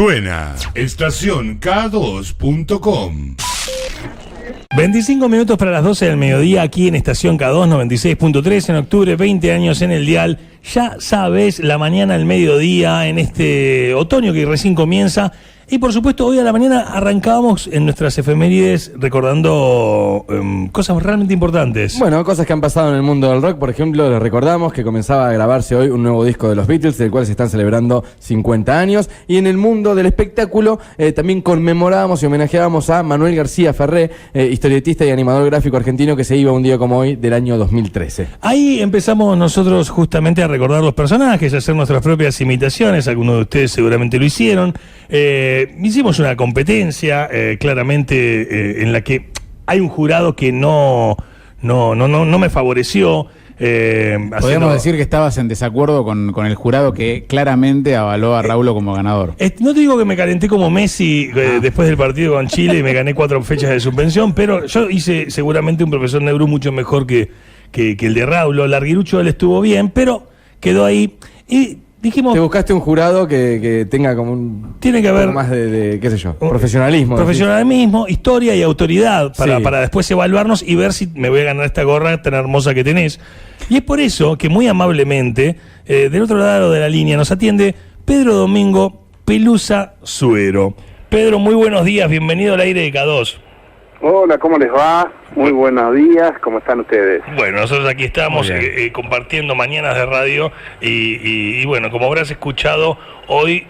Suena estacionk2.com. 25 minutos para las 12 del mediodía aquí en Estación K2 96.3 en octubre, 20 años en el dial. Ya sabes, la mañana al mediodía en este otoño que recién comienza. Y por supuesto hoy a la mañana arrancábamos en nuestras efemérides recordando cosas realmente importantes. Bueno, cosas que han pasado en el mundo del rock. Por ejemplo, les recordamos que comenzaba a grabarse hoy un nuevo disco de los Beatles, del cual se están celebrando 50 años. Y en el mundo del espectáculo también conmemorábamos y homenajeábamos a Manuel García Ferré, historietista y animador gráfico argentino que se iba un día como hoy del año 2013. Ahí empezamos nosotros justamente a recordar los personajes, a hacer nuestras propias imitaciones. Algunos de ustedes seguramente lo hicieron. Hicimos una competencia claramente en la que hay un jurado que no me favoreció. Podemos decir que estabas en desacuerdo con el jurado que claramente avaló a Raúl como ganador. No te digo que me calenté como Messi después del partido con Chile y me gané 4 fechas de suspensión, pero yo hice seguramente un profesor Nebrú mucho mejor que el de Raúl. Larguirucho él estuvo bien, pero quedó ahí y dijimos... Te buscaste un jurado que tenga como un... Tiene que haber... más de qué sé yo, profesionalismo. Profesionalismo, historia y autoridad para después evaluarnos y ver si me voy a ganar esta gorra tan hermosa que tenés. Y es por eso que muy amablemente, del otro lado de la línea, nos atiende Pedro Domingo Pelusa Suero. Pedro, muy buenos días, bienvenido al aire de K2. Hola, ¿cómo les va? Muy buenos días, ¿cómo están ustedes? Bueno, nosotros aquí estamos compartiendo mañanas de radio y bueno, como habrás escuchado hoy,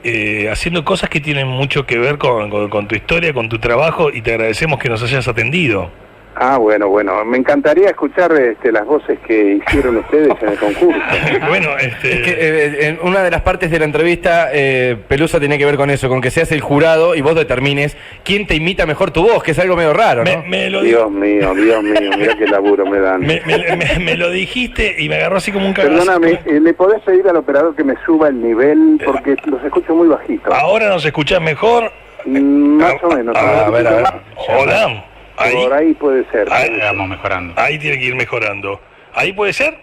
haciendo cosas que tienen mucho que ver con tu historia, con tu trabajo, y te agradecemos que nos hayas atendido. Ah, bueno, me encantaría escuchar las voces que hicieron ustedes en el concurso. Bueno, Es que en una de las partes de la entrevista, Pelusa tenía que ver con eso, con que seas el jurado y vos determines quién te imita mejor tu voz, que es algo medio raro, ¿no? Dios mío, mirá qué laburo me dan. Me lo dijiste y me agarró así como un cagazo. Perdóname, ¿le podés pedir al operador que me suba el nivel? Porque los escucho muy bajitos. ¿Ahora nos escuchás mejor? Más o menos. A ver. Hola. Por ahí puede ser. Ahí vamos mejorando. Ahí tiene que ir mejorando. ¿Ahí puede ser?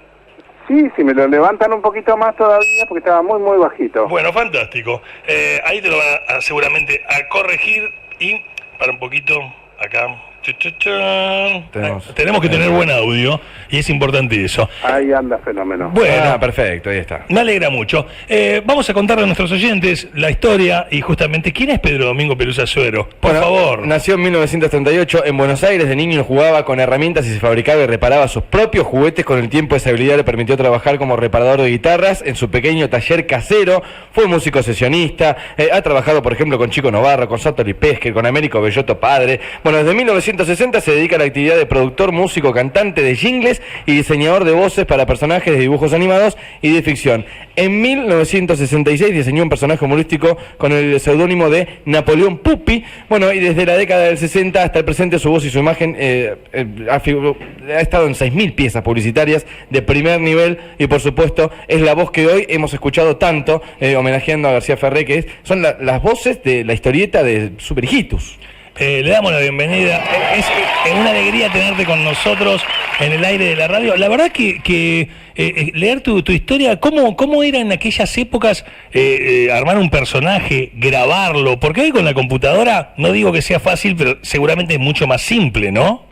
Sí, si me lo levantan un poquito más todavía, porque estaba muy, muy bajito. Bueno, fantástico. Ahí te lo van seguramente a corregir y para un poquito acá. Tenemos que tener buen audio y es importante eso. Ahí anda, fenómeno. Bueno, perfecto, ahí está. me alegra mucho. Vamos a contarle a nuestros oyentes la historia y justamente quién es Pedro Domingo Pelusa Suero. Por favor. Nació en 1938 en Buenos Aires. De niño jugaba con herramientas y se fabricaba y reparaba sus propios juguetes. Con el tiempo esa habilidad le permitió trabajar como reparador de guitarras en su pequeño taller casero. Fue músico sesionista. Ha trabajado, por ejemplo, con Chico Novarro, con Sartori Pesquer, con Américo Bellotto padre. Bueno, desde 1960 se dedica a la actividad de productor, músico, cantante de jingles y diseñador de voces para personajes de dibujos animados y de ficción. En 1966 diseñó un personaje humorístico con el seudónimo de Napoleón Pupi. Bueno, y desde la década del 60 hasta el presente su voz y su imagen ha estado en 6.000 piezas publicitarias de primer nivel y por supuesto es la voz que hoy hemos escuchado tanto homenajeando a García Ferré, que son las voces de la historieta de Super Hijitus. Le damos la bienvenida. Es una alegría tenerte con nosotros en el aire de la radio. La verdad que leer tu historia, ¿cómo era en aquellas épocas armar un personaje, grabarlo? Porque hoy con la computadora, no digo que sea fácil, pero seguramente es mucho más simple, ¿no?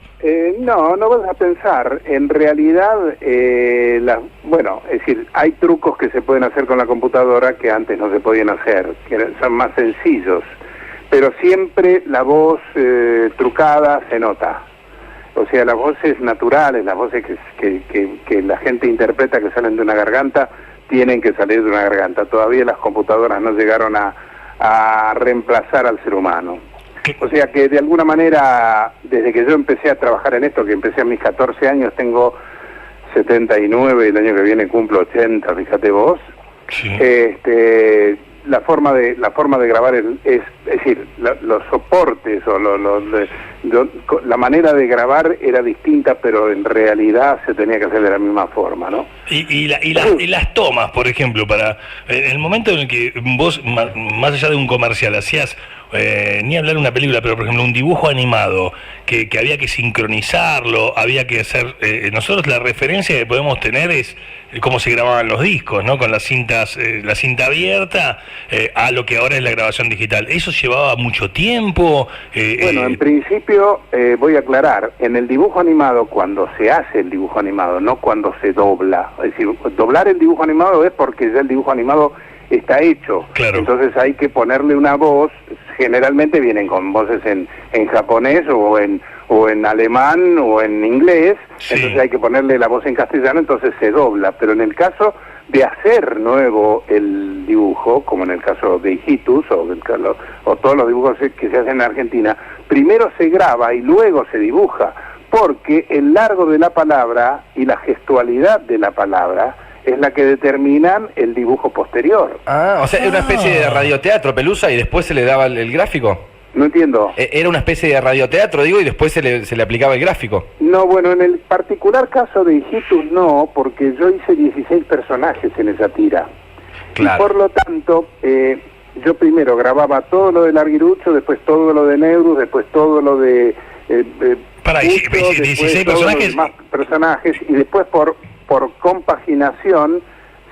No vas a pensar. En realidad, es decir, hay trucos que se pueden hacer con la computadora que antes no se podían hacer, que son más sencillos. Pero siempre la voz trucada se nota. O sea, las voces naturales, las voces que la gente interpreta que salen de una garganta, tienen que salir de una garganta. Todavía las computadoras no llegaron a reemplazar al ser humano. O sea que de alguna manera, desde que yo empecé a trabajar en esto, que empecé a mis 14 años, tengo 79, el año que viene cumplo 80, fíjate vos. Sí. La forma de grabar es decir, los soportes o la manera de grabar era distinta, pero en realidad se tenía que hacer de la misma forma, ¿no? Y las tomas, por ejemplo, para en el momento en el que vos, más allá de un comercial, hacías ni hablar de una película, pero por ejemplo un dibujo animado, que había que sincronizarlo, había que hacer... nosotros la referencia que podemos tener es cómo se grababan los discos, ¿no? Con las cintas, la cinta abierta, a lo que ahora es la grabación digital. ¿Eso llevaba mucho tiempo? Bueno, en principio, voy a aclarar, en el dibujo animado, cuando se hace el dibujo animado, no cuando se dobla. Es decir, doblar el dibujo animado es porque ya el dibujo animado está hecho. Claro. Entonces hay que ponerle una voz, generalmente vienen con voces en japonés o en alemán o en inglés, sí. Entonces hay que ponerle la voz en castellano, entonces se dobla. Pero en el caso de hacer nuevo el dibujo, como en el caso de Hijitus o todos los dibujos que se hacen en Argentina, primero se graba y luego se dibuja, porque el largo de la palabra y la gestualidad de la palabra es la que determinan el dibujo posterior. Ah, o sea, era una especie de radioteatro, Pelusa, y después se le daba el gráfico. No entiendo. Era una especie de radioteatro, digo, y después se le aplicaba el gráfico. No, bueno, en el particular caso de Hijitus no, porque yo hice 16 personajes en esa tira. Claro. Y por lo tanto, yo primero grababa todo lo de Larguirucho, después todo lo de Neurus, después todo lo de... Para Pucho, 16 personajes. Más personajes, y después por compaginación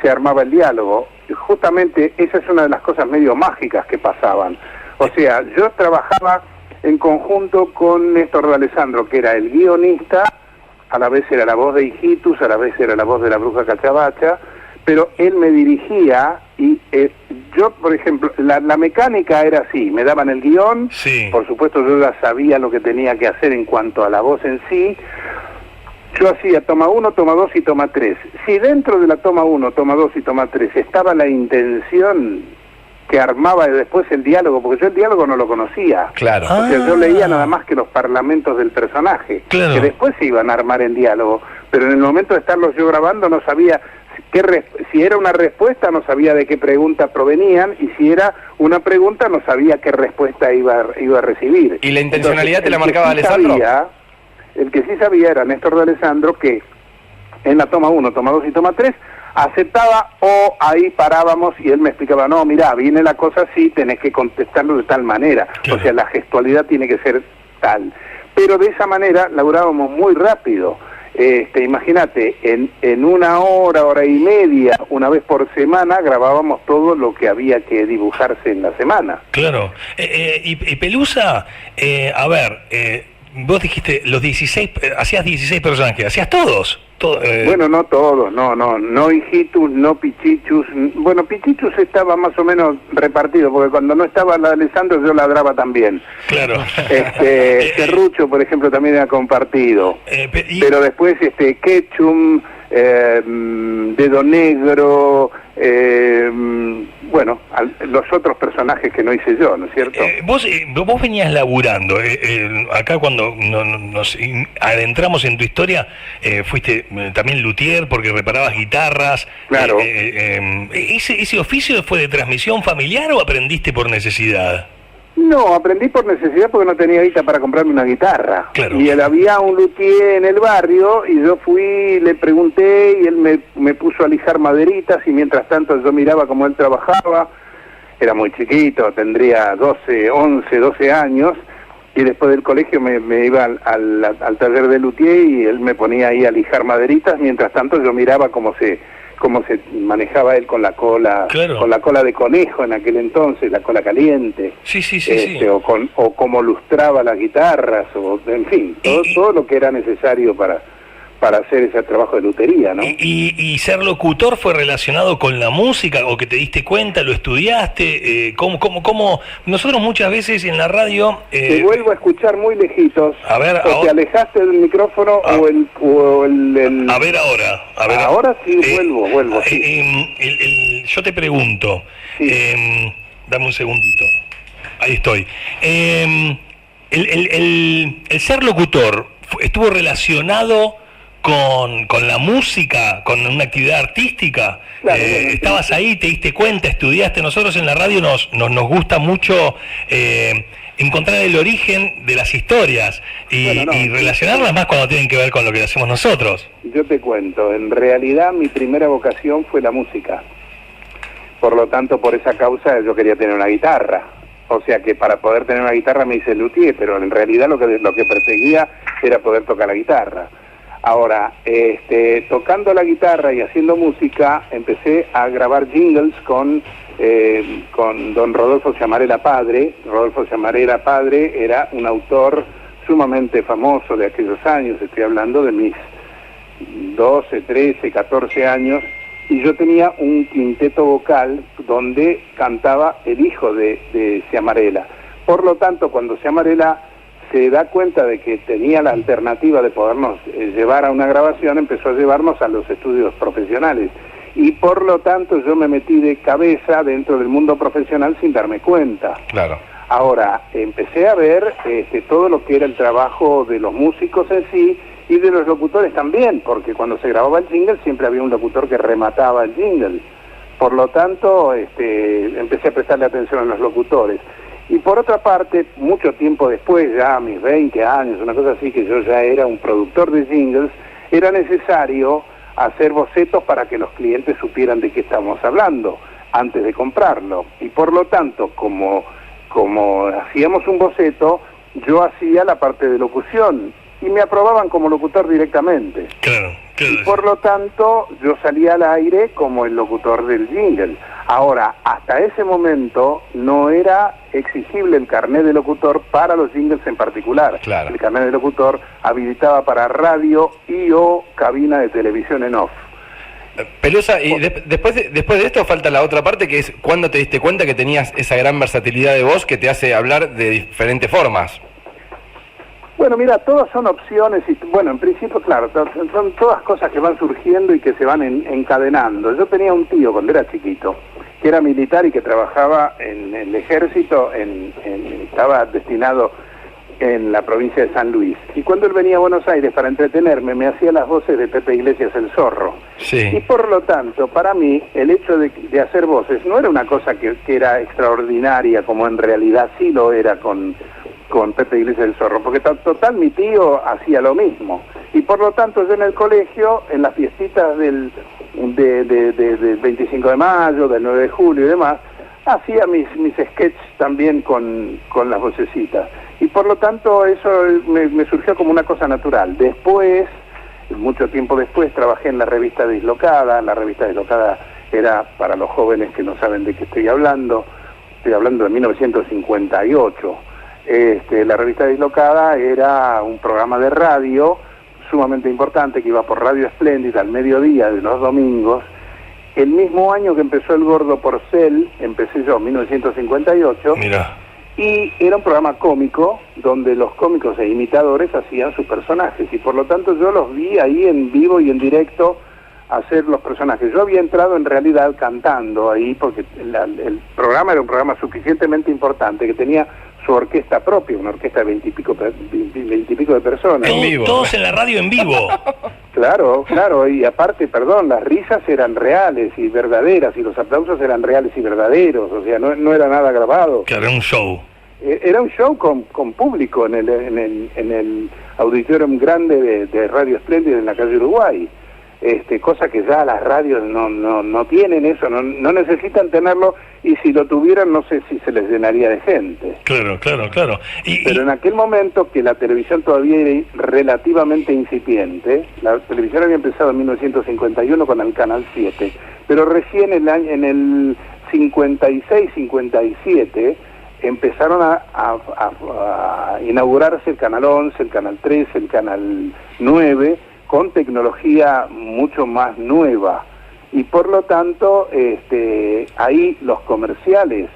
se armaba el diálogo. Y justamente esa es una de las cosas medio mágicas que pasaban. O sea, yo trabajaba en conjunto con Néstor de Alessandro, que era el guionista, a la vez era la voz de Hijitus, a la vez era la voz de la bruja Cachabacha, pero él me dirigía y yo, por ejemplo, la mecánica era así, me daban el guión, sí. Por supuesto yo ya sabía lo que tenía que hacer en cuanto a la voz en sí. Yo hacía toma 1, toma 2 y toma 3. Si dentro de la toma 1, toma 2 y toma 3 estaba la intención que armaba después el diálogo, porque yo el diálogo no lo conocía. Claro. O sea, yo leía nada más que los parlamentos del personaje, claro. Que después se iban a armar en diálogo, pero en el momento de estarlos yo grabando no sabía si era una respuesta, no sabía de qué pregunta provenían, y si era una pregunta no sabía qué respuesta iba a recibir. ¿Y la intencionalidad entonces, te la marcaba Alessandro? El que sí sabía era Néstor de Alessandro, que en la toma 1, toma 2 y toma 3 aceptaba, o ahí parábamos y él me explicaba, no, mirá, viene la cosa así, tenés que contestarlo de tal manera, claro. O sea, la gestualidad tiene que ser tal. Pero de esa manera laburábamos muy rápido. Imagínate, en una hora y media, una vez por semana, grabábamos todo lo que había que dibujarse en la semana. Claro. Y Pelusa, a ver... vos dijiste, los 16, hacías 16 personajes, ¿hacías todos? Bueno, no todos, no Hijitus, no Pichichus. Bueno, Pichichus estaba más o menos repartido, porque cuando no estaba la de Alessandro yo ladraba también. Claro. Serrucho, por ejemplo, también era compartido. Pero después, Ketchum, Dedo Negro... bueno, los otros personajes que no hice yo, ¿no es cierto? Vos venías laburando, acá cuando nos adentramos en tu historia, fuiste también luthier porque reparabas guitarras. Claro. ¿Ese oficio fue de transmisión familiar o aprendiste por necesidad? No, aprendí por necesidad porque no tenía guita para comprarme una guitarra. Claro. Y había un luthier en el barrio y yo fui, le pregunté y él me puso a lijar maderitas y mientras tanto yo miraba cómo él trabajaba. Era muy chiquito, tendría 12 años, y después del colegio me iba al taller de luthier y él me ponía ahí a lijar maderitas, mientras tanto yo miraba cómo se manejaba él con la cola, claro. Con la cola de conejo en aquel entonces, la cola caliente, sí. O cómo lustraba las guitarras, o en fin, todo lo que era necesario para hacer ese trabajo de lutería, ¿no? ¿Y ser locutor fue relacionado con la música, o que te diste cuenta, lo estudiaste? ¿Cómo? Nosotros muchas veces en la radio... Te vuelvo a escuchar muy lejitos. A ver, o te alejaste del micrófono o el... A ver ahora. Ahora sí vuelvo, sí. Yo te pregunto, sí. Dame un segundito. Ahí estoy. El ser locutor estuvo relacionado con la música, con una actividad artística. Claro, estabas ahí, te diste cuenta, estudiaste. Nosotros en la radio nos gusta mucho encontrar el origen de las historias y relacionarlas más cuando tienen que ver con lo que hacemos nosotros. Yo te cuento, en realidad mi primera vocación fue la música. Por lo tanto, por esa causa yo quería tener una guitarra. O sea que para poder tener una guitarra me hice luthier, pero en realidad lo que perseguía era poder tocar la guitarra. Ahora, tocando la guitarra y haciendo música, empecé a grabar jingles con don Rodolfo Llamarela Padre. Rodolfo Llamarela Padre era un autor sumamente famoso de aquellos años, estoy hablando de mis 12, 13, 14 años, y yo tenía un quinteto vocal donde cantaba el hijo de Llamarela. Por lo tanto, cuando Llamarela se da cuenta de que tenía la alternativa de podernos llevar a una grabación, empezó a llevarnos a los estudios profesionales. Y por lo tanto yo me metí de cabeza dentro del mundo profesional sin darme cuenta. Claro. Ahora, empecé a ver todo lo que era el trabajo de los músicos en sí y de los locutores también, porque cuando se grababa el jingle siempre había un locutor que remataba el jingle. Por lo tanto, empecé a prestarle atención a los locutores. Y por otra parte, mucho tiempo después, ya a mis 20 años, una cosa así, que yo ya era un productor de jingles, era necesario hacer bocetos para que los clientes supieran de qué estamos hablando antes de comprarlo. Y por lo tanto, como hacíamos un boceto, yo hacía la parte de locución y me aprobaban como locutor directamente. Claro. Y por lo tanto, yo salía al aire como el locutor del jingle. Ahora, hasta ese momento no era exigible el carnet de locutor para los jingles en particular. Claro. El carnet de locutor habilitaba para radio y o cabina de televisión en off. Pelusa, y después de esto falta la otra parte, que es cuando te diste cuenta que tenías esa gran versatilidad de voz que te hace hablar de diferentes formas. Bueno, mira, todas son opciones y, bueno, en principio, claro, son todas cosas que van surgiendo y que se van encadenando. Yo tenía un tío cuando era chiquito, que era militar y que trabajaba en el ejército, estaba destinado en la provincia de San Luis. Y cuando él venía a Buenos Aires para entretenerme, me hacía las voces de Pepe Iglesias el Zorro. Sí. Y por lo tanto, para mí, el hecho de hacer voces no era una cosa que era extraordinaria, como en realidad sí lo era con Pepe Iglesias el Zorro, porque total mi tío hacía lo mismo. Y por lo tanto yo en el colegio, en las fiestitas del 25 de mayo, del 9 de julio y demás, hacía mis sketches también con las vocecitas. Y por lo tanto eso me surgió como una cosa natural. Después, mucho tiempo después, trabajé en la revista Dislocada. La revista Dislocada era, para los jóvenes que no saben de qué estoy hablando de 1958. La revista Dislocada era un programa de radio sumamente importante que iba por Radio Espléndida al mediodía de los domingos. El mismo año que empezó El Gordo Porcel, empecé yo, 1958. Mirá. Y era un programa cómico donde los cómicos e imitadores hacían sus personajes y por lo tanto yo los vi ahí en vivo y en directo hacer los personajes. Yo había entrado en realidad cantando ahí porque el programa era un programa suficientemente importante que tenía su orquesta propia, una orquesta de 20 y pico de personas. En vivo. Todos en la radio en vivo. Claro, y aparte, las risas eran reales y verdaderas, y los aplausos eran reales y verdaderos, o sea, no era nada grabado. Claro, era un show. Era un show con público en el auditorium grande de Radio Espléndida en la calle Uruguay. Cosa que ya las radios no tienen eso, no necesitan tenerlo, y si lo tuvieran no sé si se les llenaría de gente. Claro. Pero en aquel momento que la televisión todavía era relativamente incipiente, la televisión había empezado en 1951 con el Canal 7, pero recién en el 56-57 empezaron a inaugurarse el Canal 11, el Canal 13, el Canal 9, con tecnología mucho más nueva, y por lo tanto ahí los comerciales,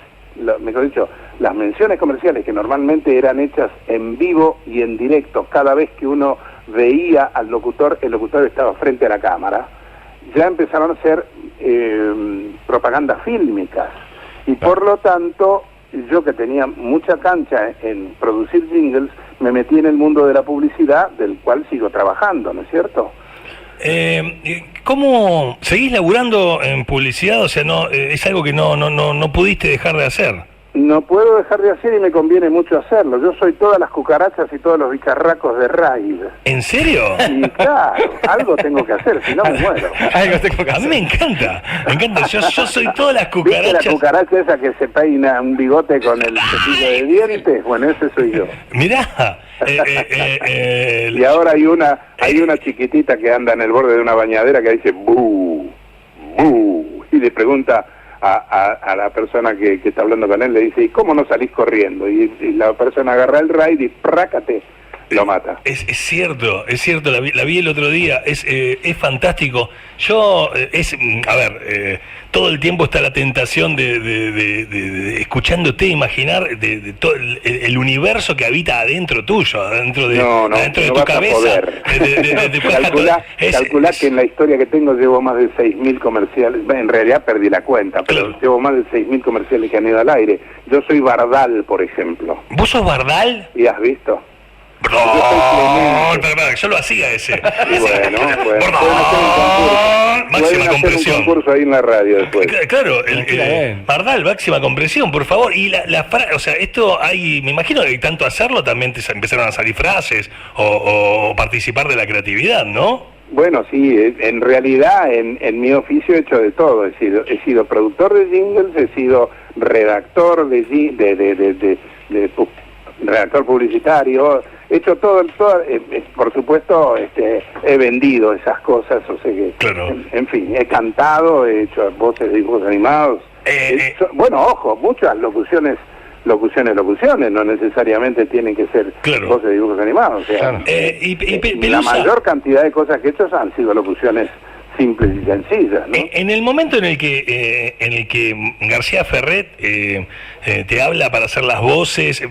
mejor dicho, las menciones comerciales que normalmente eran hechas en vivo y en directo, cada vez que uno veía al locutor, el locutor estaba frente a la cámara, ya empezaron a ser propagandas fílmicas, y por lo tanto yo, que tenía mucha cancha en producir jingles, me metí en el mundo de la publicidad, del cual sigo trabajando, ¿no es cierto? ¿Cómo seguís laburando en publicidad? O sea, es algo que no pudiste dejar de hacer. no puedo dejar de hacer y me conviene mucho hacerlo. Yo soy todas las cucarachas y todos los bicharracos de Raid. ¿En serio? Y claro, algo tengo que hacer, si no me muero. A mí me encanta, yo soy todas las cucarachas. ¿Viste la cucaracha esa que se peina un bigote con el cepillo de dientes? Bueno, ese soy yo. Mirá. Y ahora hay una chiquitita que anda en el borde de una bañadera que dice "bu, bu", y le pregunta a la persona que está hablando con él, le dice, ¿y cómo no salís corriendo? Y la persona agarra el raid y prácate, lo mata. Es cierto, la vi el otro día, es fantástico. Yo, todo el tiempo está la tentación de escuchándote imaginar de todo el universo que habita adentro tuyo, adentro de tu cabeza. Calculá que en la historia que tengo llevo más de 6.000 comerciales, en realidad perdí la cuenta, pero llevo más de 6.000 comerciales que han ido al aire. Yo soy Bardal, por ejemplo. ¿Vos sos Bardal? ¿Y has visto? No, yo lo hacía ese. Y bueno, máxima compresión. Un concurso ahí en la radio después. Claro, Bardal, máxima compresión, por favor. Y esto me imagino que tanto hacerlo también te empezaron a salir frases o participar de la creatividad, ¿no? Bueno, sí, en realidad en mi oficio he hecho de todo. He sido productor de jingles, he sido redactor redactor publicitario, he hecho todo, por supuesto, he vendido esas cosas, o sea que, claro. En fin, he cantado, he hecho voces de dibujos animados, bueno, ojo, muchas locuciones, no necesariamente tienen que ser voces de dibujos animados, o sea, la mayor cantidad de cosas que he hecho han sido locuciones simples y sencillas, ¿no? En el momento en el que García Ferret te habla para hacer las voces,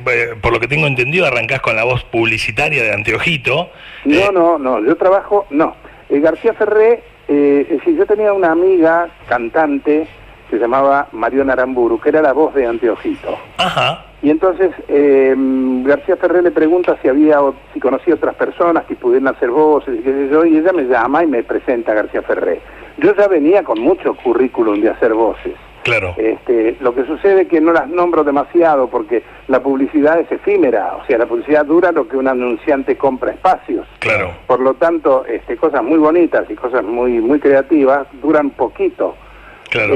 por lo que tengo entendido, arrancás con la voz publicitaria de Anteojito. No, yo trabajo, García Ferret, yo tenía una amiga cantante que se llamaba Mariona Aramburu, que era la voz de Anteojito. Ajá. Y entonces García Ferrer le pregunta si conocía otras personas que pudieran hacer voces, y qué sé yo, y ella me llama y me presenta a García Ferrer. Yo ya venía con mucho currículum de hacer voces. Claro. Lo que sucede es que no las nombro demasiado porque la publicidad es efímera, o sea, la publicidad dura lo que un anunciante compra espacios. Claro. Por lo tanto, cosas muy bonitas y cosas muy, muy creativas duran poquito. Claro.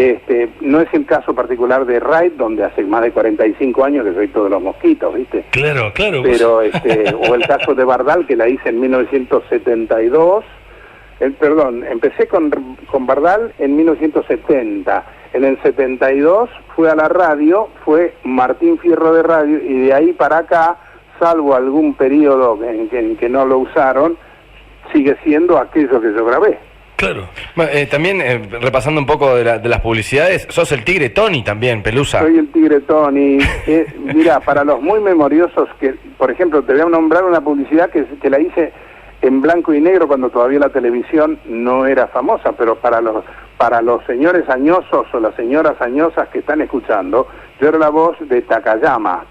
No es el caso particular de Raid, donde hace más de 45 años que soy todos los mosquitos, ¿viste? Claro. Pero, o el caso de Bardal, que la hice en 1972. Empecé con Bardal en 1970. En el 72 fue a la radio, fue Martín Fierro de radio, y de ahí para acá, salvo algún periodo en que no lo usaron, sigue siendo aquello que yo grabé. Claro. También, repasando un poco de las publicidades, sos el Tigre Tony también, Pelusa. Soy el Tigre Tony. Mira, para los muy memoriosos, que por ejemplo, te voy a nombrar una publicidad que la hice en blanco y negro cuando todavía la televisión no era famosa, pero para los señores añosos o las señoras añosas que están escuchando, yo era la voz de Takayama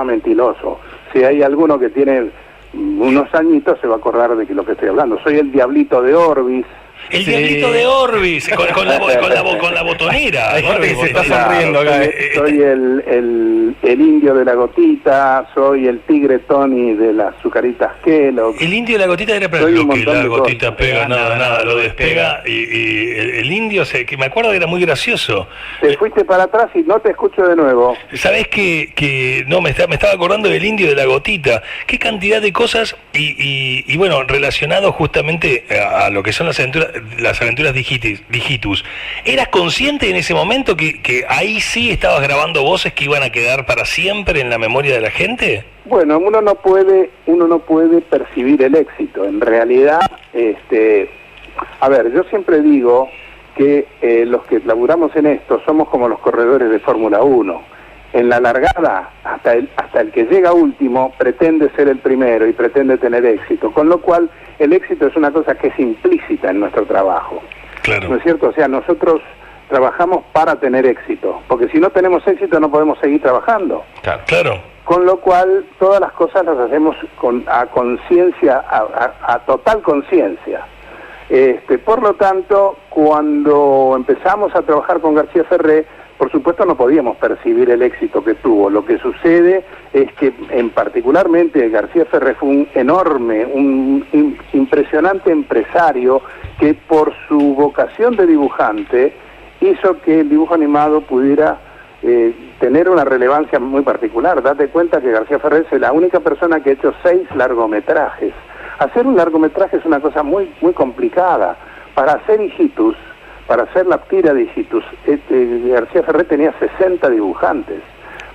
Mentiloso. Si hay alguno que tiene unos añitos se va a acordar de lo que estoy hablando. Soy el Diablito de Orbis. El Diablito de Orbis, con la botonera. Orbis se está sonriendo acá. Soy el Indio de la Gotita, soy el Tigre Tony de las Azucaritas Kellogg. El Indio de la Gotita era para lo que la gotita cosas. Pega, nada, lo despega. Y el Indio, que me acuerdo que era muy gracioso. Te fuiste para atrás y no te escucho de nuevo. ¿Sabés que no, me estaba acordando del Indio de la Gotita? Qué cantidad de cosas y bueno, relacionado justamente a lo que son las aventuras Digitus. ¿Eras consciente en ese momento que ahí sí estabas grabando voces que iban a quedar para siempre en la memoria de la gente? Bueno, uno no puede percibir el éxito. En realidad, yo siempre digo que los que laburamos en esto somos como los corredores de Fórmula 1. En la largada, hasta el que llega último pretende ser el primero y pretende tener éxito, con lo cual el éxito es una cosa que es implícita en nuestro trabajo. Claro. ¿No es cierto? O sea, nosotros trabajamos para tener éxito, porque si no tenemos éxito no podemos seguir trabajando. Claro. Con lo cual, todas las cosas las hacemos a conciencia, a total conciencia. Por lo tanto, cuando empezamos a trabajar con García Ferrer, por supuesto no podíamos percibir el éxito que tuvo. Lo que sucede es que particularmente García Ferré fue un enorme, impresionante empresario que por su vocación de dibujante hizo que el dibujo animado pudiera tener una relevancia muy particular. Date cuenta que García Ferré es la única persona que ha hecho 6 largometrajes. Hacer un largometraje es una cosa muy, muy complicada. Para hacer Hijitus, para hacer la tira de Hijitus, García Ferré tenía 60 dibujantes.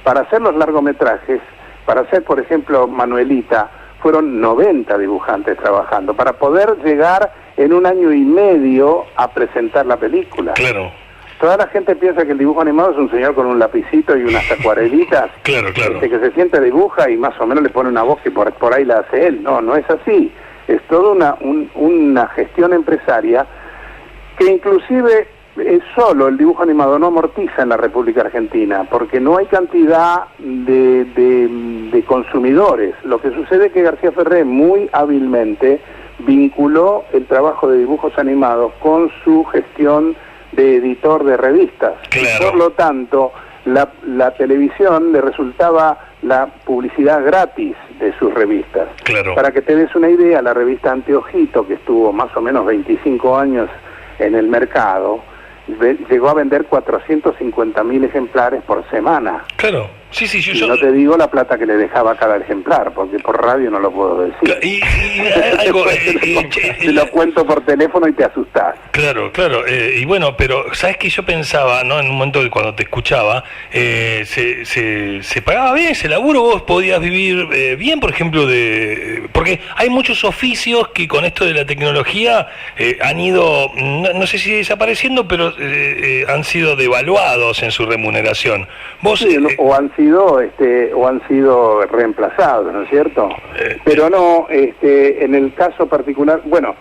Para hacer los largometrajes, para hacer, por ejemplo, Manuelita, fueron 90 dibujantes trabajando, para poder llegar en 1 año y medio a presentar la película. Claro. Toda la gente piensa que el dibujo animado es un señor con un lapicito y unas acuarelitas, Claro. que se siente, dibuja y más o menos le pone una voz que por ahí la hace él. No, no es así. Es toda una gestión empresaria que inclusive solo el dibujo animado no amortiza en la República Argentina, porque no hay cantidad de consumidores. Lo que sucede es que García Ferré muy hábilmente vinculó el trabajo de dibujos animados con su gestión de editor de revistas. Claro. Por lo tanto, la televisión le resultaba la publicidad gratis de sus revistas. Claro. Para que te des una idea, la revista Anteojito, que estuvo más o menos 25 años en el mercado, llegó a vender 450.000 ejemplares por semana. Claro. Sí, Y no te digo la plata que le dejaba cada ejemplar, porque por radio no lo puedo decir. Algo, te lo cuento por teléfono y te asustás. Claro. Y bueno, pero ¿sabes qué? Yo pensaba, ¿no? En un momento que cuando te escuchaba, se pagaba bien ese laburo, vos podías vivir bien, por ejemplo, porque hay muchos oficios que con esto de la tecnología han ido, no sé si desapareciendo, pero han sido devaluados en su remuneración. Vos sí, o han sido reemplazados, ¿no es cierto? Pero no, en el caso particular, bueno,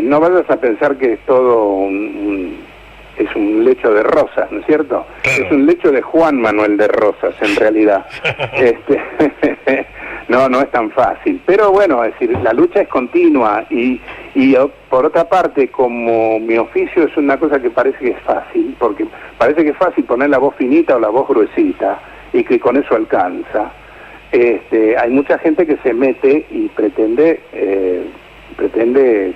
no vayas a pensar que es todo es un lecho de rosas, ¿no es cierto? Claro. Es un lecho de Juan Manuel de Rosas, en realidad. No es tan fácil. Pero bueno, es decir, la lucha es continua y por otra parte, como mi oficio es una cosa que parece que es fácil, porque parece que es fácil poner la voz finita o la voz gruesita y que con eso alcanza. Hay mucha gente que se mete y pretende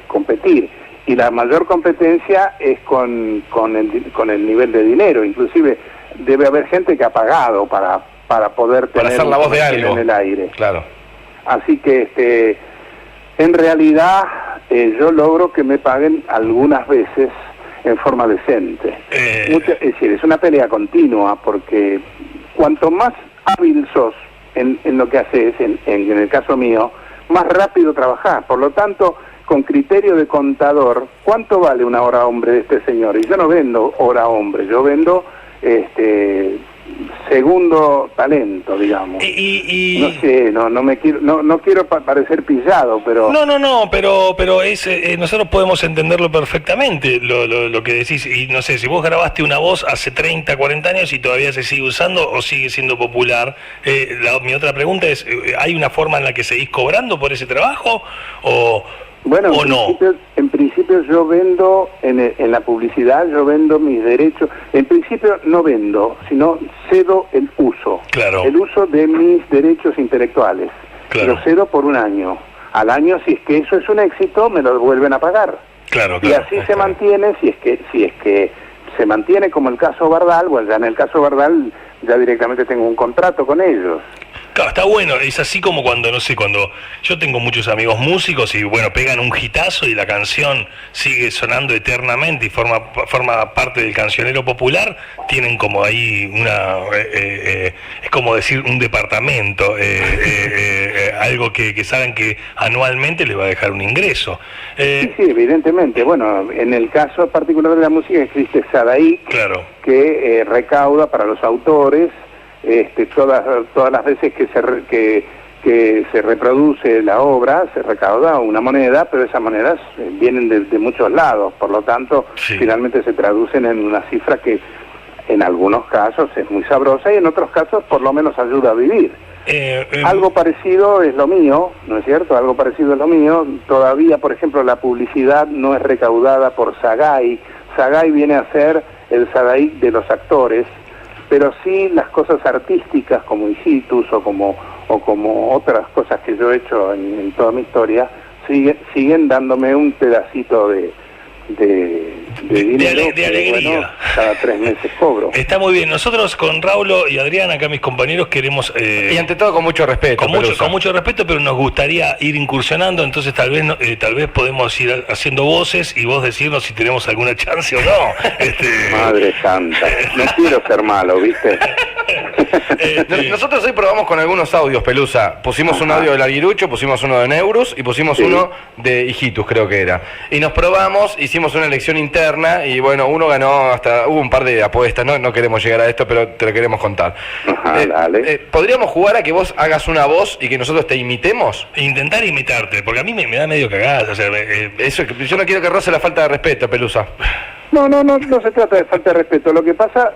competir. Y la mayor competencia es con el nivel de dinero. Inclusive debe haber gente que ha pagado para poder tener hacer la voz de algo en el aire. Claro. Así que en realidad yo logro que me paguen algunas veces en forma decente. Es decir, es una pelea continua, porque cuanto más hábil sos en lo que haces, en el caso mío, más rápido trabajás. Por lo tanto, con criterio de contador, ¿cuánto vale una hora hombre de este señor? Y yo no vendo hora hombre, yo vendo segundo talento, digamos. No sé, no quiero parecer pillado, pero... No, pero nosotros podemos entenderlo perfectamente, lo que decís. Y no sé, si vos grabaste una voz hace 30, 40 años y todavía se sigue usando o sigue siendo popular, mi otra pregunta es, ¿hay una forma en la que seguís cobrando por ese trabajo Bueno, no? En principio yo vendo, en la publicidad yo vendo mis derechos. En principio no vendo, sino cedo el uso. Claro. El uso de mis derechos intelectuales. Claro. Lo cedo por 1 año. Al año, si es que eso es un éxito, me lo vuelven a pagar. Claro. Y así se mantiene, si es que se mantiene como el caso Bardal. Bueno, ya en el caso Bardal ya directamente tengo un contrato con ellos. Claro, está bueno, es así como cuando yo tengo muchos amigos músicos y bueno, pegan un hitazo y la canción sigue sonando eternamente y forma parte del cancionero popular, tienen como ahí es como decir un departamento, algo que saben que anualmente les va a dejar un ingreso. Sí, evidentemente. Bueno, en el caso particular de la música existe SADAIC, claro, que recauda para los autores todas las veces que se reproduce la obra, se recauda una moneda, pero esas monedas vienen de muchos lados, por lo tanto, sí, finalmente se traducen en una cifra que en algunos casos es muy sabrosa y en otros casos por lo menos ayuda a vivir. Algo parecido es lo mío, ¿no es cierto? Algo parecido es lo mío. Todavía, por ejemplo, la publicidad no es recaudada por SAGAI. SAGAI viene a ser el SADAIC de los actores, pero sí las cosas artísticas como Hijitus o como otras cosas que yo he hecho en toda mi historia, siguen dándome un pedacito de dinero, de alegría. Bueno, cada 3 meses cobro. Está muy bien. Nosotros con Raulo y Adrián, acá mis compañeros, queremos... y ante todo con mucho respeto. Con mucho respeto, pero nos gustaría ir incursionando, entonces tal vez podemos ir haciendo voces y vos decirnos si tenemos alguna chance o no. Madre santa, no quiero ser malo, ¿viste? Nosotros hoy probamos con algunos audios, Pelusa. Pusimos un audio de Larguirucho, pusimos uno de Neurus y pusimos uno de Hijitus, creo que era. Y nos probamos, hicimos una elección interna y bueno, uno ganó, hasta hubo un par de apuestas, no queremos llegar a esto, pero te lo queremos contar. Dale. ¿Podríamos jugar a que vos hagas una voz y que nosotros te imitemos? Intentar imitarte, porque a mí me da medio cagada. O sea, yo no quiero que roce la falta de respeto, Pelusa. No se trata de falta de respeto. Lo que pasa,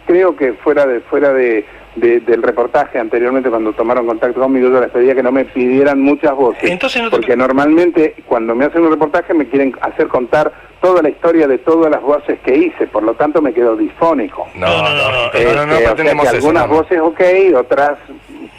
creo que fuera del reportaje anteriormente, cuando tomaron contacto conmigo, yo les pedía que no me pidieran muchas voces. Entonces porque normalmente cuando me hacen un reportaje me quieren hacer contar toda la historia de todas las voces que hice, por lo tanto me quedo disfónico. No pretendemos eso. Algunas voces otras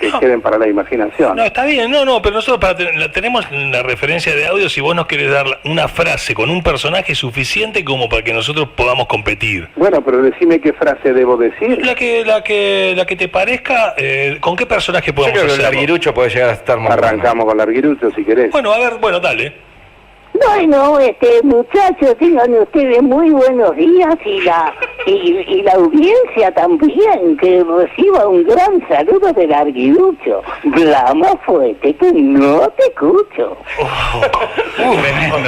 que queden para la imaginación. No, está bien, pero nosotros tenemos la referencia de audio. Si vos nos querés dar una frase con un personaje suficiente como para que nosotros podamos competir. Bueno, pero decime qué frase debo decir. La que te parezca. ¿Con qué personaje podemos hacerlo? Yo creo que Larguirucho puede llegar a estar muy Arrancamos con Larguirucho si querés. Bueno, dale. Bueno, muchachos, tengan ustedes muy buenos días y la audiencia también, que reciba un gran saludo de Larguirucho. Clama fuerte que no te escucho.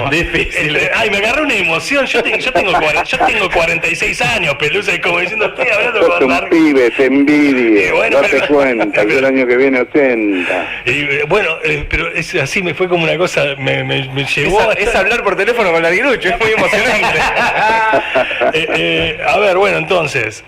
Difícil. Ay, me agarré una emoción. Yo tengo 46 años, Pelusa, y como diciendo, estoy hablando Sos con un Larguirucho. pibe, te envidia, Bueno, date cuenta, yo el año que viene 80. Pero así me fue como una cosa, me llevó es hablar por teléfono con Larguirucho, es muy emocionante. A ver, bueno, entonces,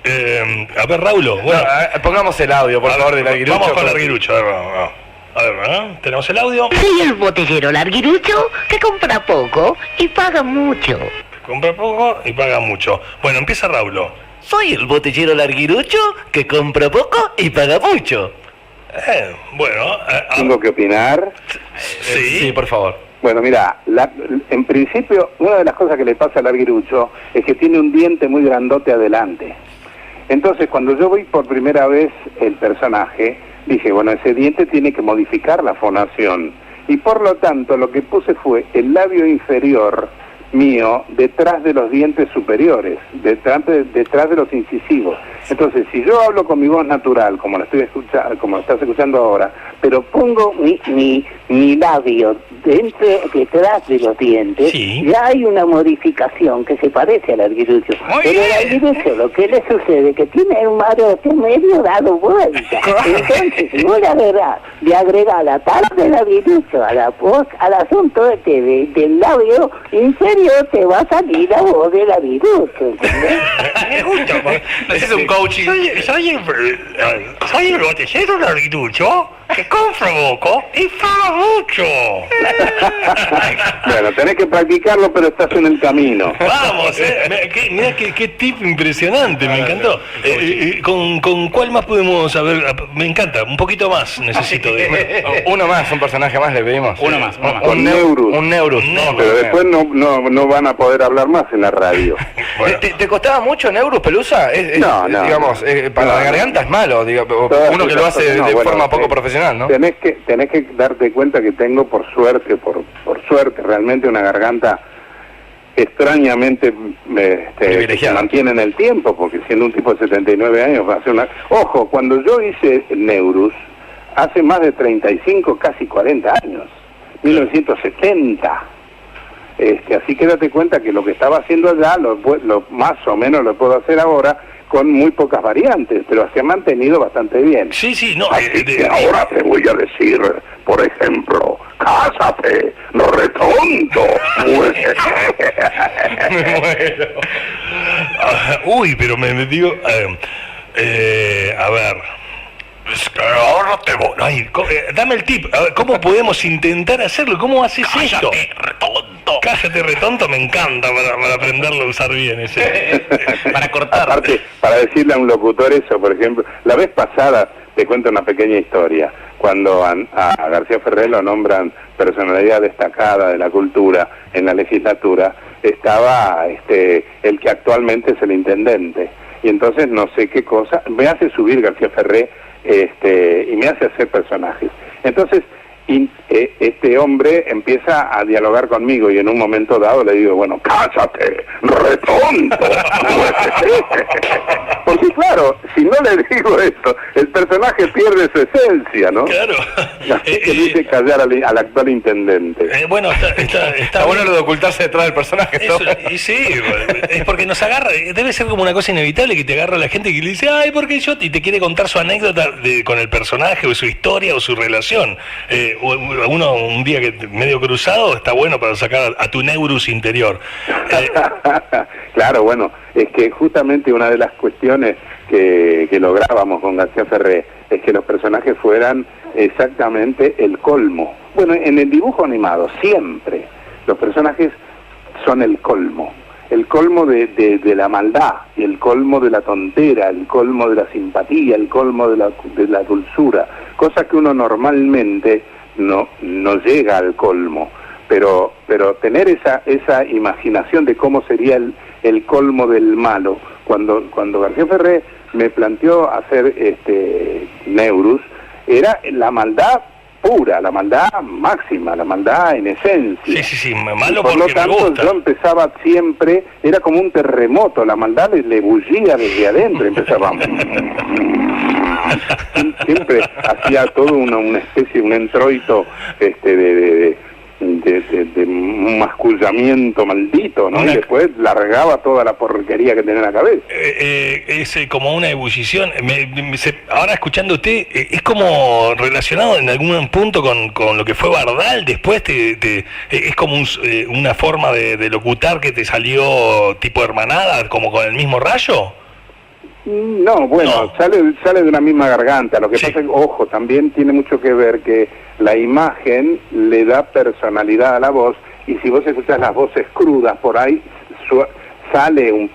Raulo, bueno, pongamos el audio, por favor, de Larguirucho. Vamos con Larguirucho, a ver, tenemos el audio. Soy el botellero Larguirucho que compra poco y paga mucho. Compra poco y paga mucho. Bueno, empieza Raulo. Soy el botellero Larguirucho que compra poco y paga mucho. ¿Tengo que opinar? Sí, por favor. Bueno, mira, en principio, una de las cosas que le pasa a Larguirucho es que tiene un diente muy grandote adelante. Entonces, cuando yo vi por primera vez el personaje, dije, bueno, ese diente tiene que modificar la fonación. Y por lo tanto, lo que puse fue el labio inferior mío detrás de los dientes superiores, detrás de los incisivos. Entonces, si yo hablo con mi voz natural, como lo estás escuchando ahora, pero pongo mi labio detrás de los dientes, ya hay una modificación que se parece al Larguirucho. Pero al Larguirucho lo que le sucede es que tiene un marote medio dado vuelta. Entonces, si vos le agregás la tala del Larguirucho a la voz, al asunto del labio inferior, te va a salir la voz del Larguirucho, ¿entendés? Me gusta, es un coaching. Soy el botellero Larguirucho que compra poco y paga mucho. Bueno, tenés que practicarlo, pero estás en el camino. Vamos, mirá qué tip impresionante, me encantó. ¿Con cuál más podemos saber? Me encanta, un poquito más necesito. Uno más, un personaje más le pedimos. Uno más. Con Neurus. Un Neurus. Pero después no van a poder hablar más en la radio. Bueno. ¿Te costaba mucho Neurus, Pelusa? No. Digamos, para la garganta es malo, uno que lo hace de forma poco profesional, ¿no? Tenés que darte cuenta que tengo, por suerte, realmente una garganta extrañamente que se mantiene en el tiempo, porque siendo un tipo de 79 años va a ser una... Ojo, cuando yo hice Neurus, hace más de 35, casi 40 años, 1970. Así que date cuenta que lo que estaba haciendo allá, lo más o menos lo puedo hacer ahora, con muy pocas variantes, pero se ha mantenido bastante bien. Sí, no. Así que ahora te voy a decir, por ejemplo, cásate, no retonto. Uy, pero me digo, a ver. Ahora te voy. Dame el tip. A ver, ¿cómo podemos intentar hacerlo? ¿Cómo haces esto? Retonto. retonto. Cállate retonto, me encanta para aprenderlo a usar bien ese. Para cortar. Aparte, para decirle a un locutor eso, por ejemplo, la vez pasada, te cuento una pequeña historia, cuando a García Ferré lo nombran personalidad destacada de la cultura en la legislatura, estaba el que actualmente es el intendente, y entonces no sé qué cosa, me hace subir García Ferré y me hace hacer personajes. Entonces, este hombre empieza a dialogar conmigo y en un momento dado le digo, bueno, cállate, retonto. Porque claro, si no le digo esto, el personaje pierde su esencia, ¿no? Claro. Así que dice callar al actual intendente. Bueno, está bueno lo de ocultarse detrás del personaje, ¿no? Y sí, es porque nos agarra, debe ser como una cosa inevitable que te agarra la gente que le dice, ay, ¿por qué yo? Y te quiere contar su anécdota con el personaje o su historia o su relación. Uno un día que medio cruzado está bueno para sacar a tu neurus interior. Claro, bueno, es que justamente una de las cuestiones que lográbamos con García Ferré es que los personajes fueran exactamente el colmo. Bueno, en el dibujo animado siempre los personajes son el colmo de la maldad, y el colmo de la tontera, el colmo de la simpatía, el colmo de la dulzura, cosa que uno normalmente no llega al colmo, pero tener esa imaginación de cómo sería el colmo del malo. Cuando García Ferré me planteó hacer Neurus, era la maldad pura, la maldad máxima, la maldad en esencia. Sí, malo por porque lo tanto, me gusta. yo empezaba siempre, era como un terremoto, la maldad le bullía desde adentro, empezaba... Siempre hacía todo una especie, un entroito de un mascullamiento maldito, ¿no? Y después largaba toda la porquería que tenía en la cabeza. Es como una ebullición. Ahora escuchando usted, es como relacionado en algún punto con lo que fue Bardal. Después es como una forma de locutar que te salió tipo hermanada, como con el mismo rayo. No, bueno, no. Sale de una misma garganta. Lo que pasa es que, ojo, también tiene mucho que ver que la imagen le da personalidad a la voz, y si vos escuchás las voces crudas por ahí, sale un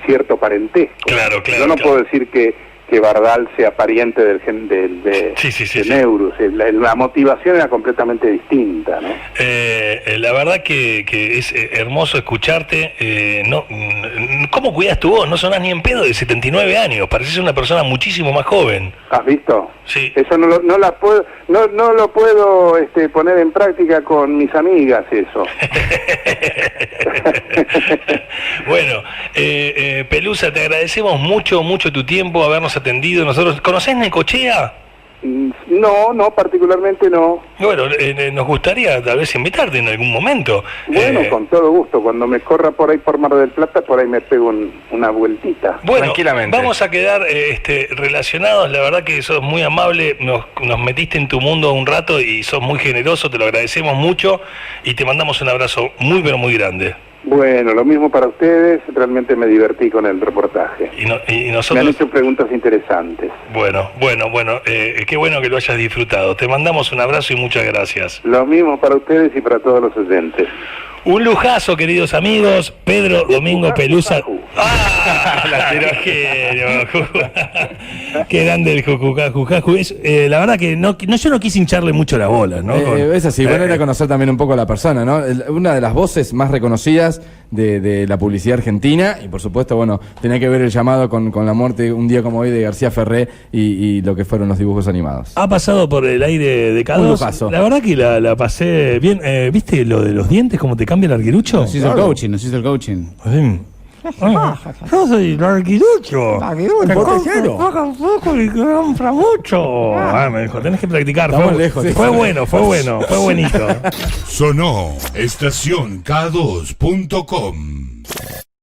cierto parentesco. Claro. Yo no puedo decir que Bardal sea pariente de Neurus. La motivación era completamente distinta, ¿no? La verdad que es hermoso escucharte. ¿Cómo cuidas tu voz? No sonás ni en pedo de 79 años. Pareces una persona muchísimo más joven. ¿Has visto? Sí. Eso no lo puedo poner en práctica con mis amigas, eso. Bueno, Pelusa, te agradecemos mucho tu tiempo, habernos atendido. ¿Conocés Necochea? No, particularmente no. Bueno, nos gustaría tal vez invitarte en algún momento. Bueno, con todo gusto. Cuando me corra por ahí por Mar del Plata, por ahí me pego una vueltita. Bueno, tranquilamente. Vamos a quedar relacionados. La verdad que sos muy amable, nos metiste en tu mundo un rato y sos muy generoso, te lo agradecemos mucho y te mandamos un abrazo muy pero muy grande. Bueno, lo mismo para ustedes, realmente me divertí con el reportaje. Y nosotros... Me han hecho preguntas interesantes. Bueno, qué bueno que lo hayas disfrutado. Te mandamos un abrazo y muchas gracias. Lo mismo para ustedes y para todos los oyentes. Un lujazo, queridos amigos. Pedro Domingo Pelusa. ¡Ah! La genio. Qué grande el Jujucaju. La verdad que yo no quise hincharle mucho la bola, ¿no? Es así, bueno, era conocer también un poco a la persona, ¿no? Una de las voces más reconocidas de la publicidad argentina, y por supuesto, bueno, tenía que ver el llamado con la muerte un día como hoy de García Ferré y lo que fueron los dibujos animados. Ha pasado por el aire de K2. Un lujazo. La verdad que la pasé bien. ¿Viste lo de los dientes, cómo te cambia el arguirucho? Nos hizo el coaching. Yo soy el arguirucho. Paga poco y compra mucho. Me dijo, tenés que practicar. Fue bueno, fue buenito. Sonó estacionk2.com.